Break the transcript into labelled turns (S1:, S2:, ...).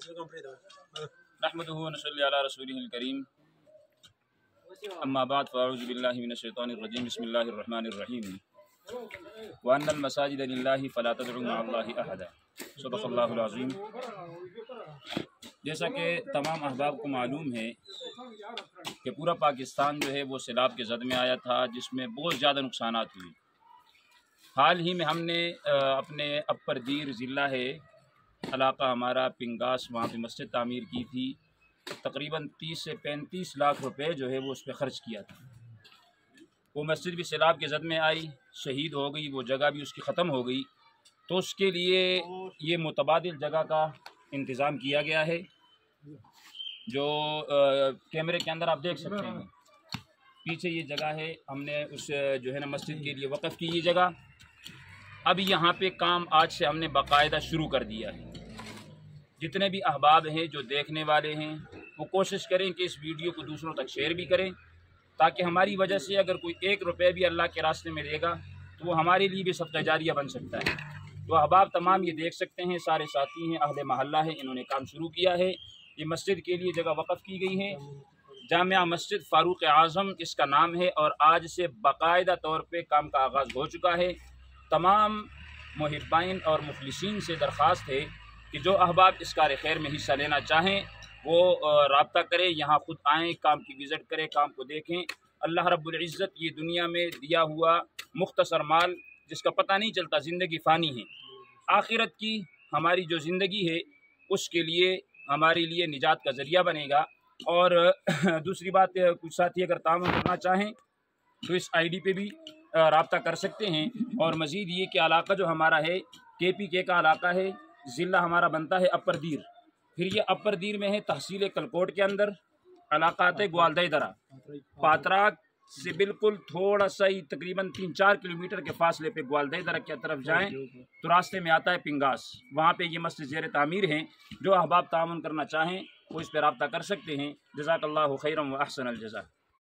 S1: नहमदुहु व नसल्ली अला रसूलिहिल करीम अम्मा बाद फ़अऊज़ु बिल्लाहि मिनश शैतानिर रजीम बिस्मिल्लाहिर रहमानिर रहीम व अन्नल मसाजिद लिल्लाहि फ़ला तदउ मअल्लाहि अहदा सदक़ल्लाहुल अज़ीम। जैसा कि तमाम अहबाब को मालूम है कि पूरा पाकिस्तान जो है वो सैलाब के ज़द में आया था, जिसमें बहुत ज़्यादा नुकसानात हुए। हाल ही में हमने अपने अपर दीर ज़िला है इलाका हमारा पिंगास, वहाँ पे मस्जिद तामीर की थी। तकरीबन 30 से 35 लाख रुपए जो है वो उस पर ख़र्च किया था। वो मस्जिद भी सैलाब के ज़द में आई, शहीद हो गई, वो जगह भी उसकी ख़त्म हो गई। तो उसके लिए ये मुतबादिल जगह का इंतज़ाम किया गया है, जो कैमरे के अंदर आप देख सकते हैं। पीछे ये जगह है, हमने उस जो है ना मस्जिद के लिए वक़्फ़ की ये जगह। अब यहाँ पे काम आज से हमने बाकायदा शुरू कर दिया है। जितने भी अहबाब हैं जो देखने वाले हैं वो कोशिश करें कि इस वीडियो को दूसरों तक शेयर भी करें, ताकि हमारी वजह से अगर कोई 1 रुपये भी अल्लाह के रास्ते में देगा तो वो हमारे लिए भी सदका जारिया बन सकता है। तो अहबाब तमाम ये देख सकते हैं, सारे साथी हैं, अहले महल्ला है, इन्होंने काम शुरू किया है। ये मस्जिद के लिए जगह वक़्फ़ की गई है। जामिया मस्जिद फ़ारूक आज़म इसका नाम है और आज से बाकायदा तौर पे काम का आगाज़ हो चुका है। तमाम मुहिब्बाइन और मुखलिसीन से दरख्वास्त है कि जो अहबाब इस कार खैर में हिस्सा लेना चाहें वो राब्ता करें, यहाँ ख़ुद आएँ, काम की विज़िट करें, काम को देखें। अल्लाह रब्बुल इज़्ज़त ये दुनिया में दिया हुआ मुख्तसर माल जिसका पता नहीं चलता, ज़िंदगी फ़ानी है। आखिरत की हमारी जो ज़िंदगी है उसके लिए हमारे लिए निजात का ज़रिया बनेगा। और दूसरी बात, कुछ साथी अगर ताउन करना चाहें तो इस ID पे भी राब्ता कर सकते हैं। और मज़ीद ये कि इलाका जो हमारा है KPK का इलाका है, ज़िला हमारा बनता है अपर दीर। फिर ये अपर दीर में है तहसील कलकोट के अंदर, इलाका आता है ग्वालदई दरा। पात्रा से बिल्कुल थोड़ा सा ही तकरीबन 3-4 किलोमीटर के फासले पे ग्वालदई दरा की तरफ जाएं तो रास्ते में आता है पिंगास। वहाँ पे ये मस्जिद ज़ेर तामीर हैं। जो अहबाब ताउन करना चाहें वो इस पर राब्ता कर सकते हैं। जज़ाकल्लाहु खैरन व अहसनल जज़ा।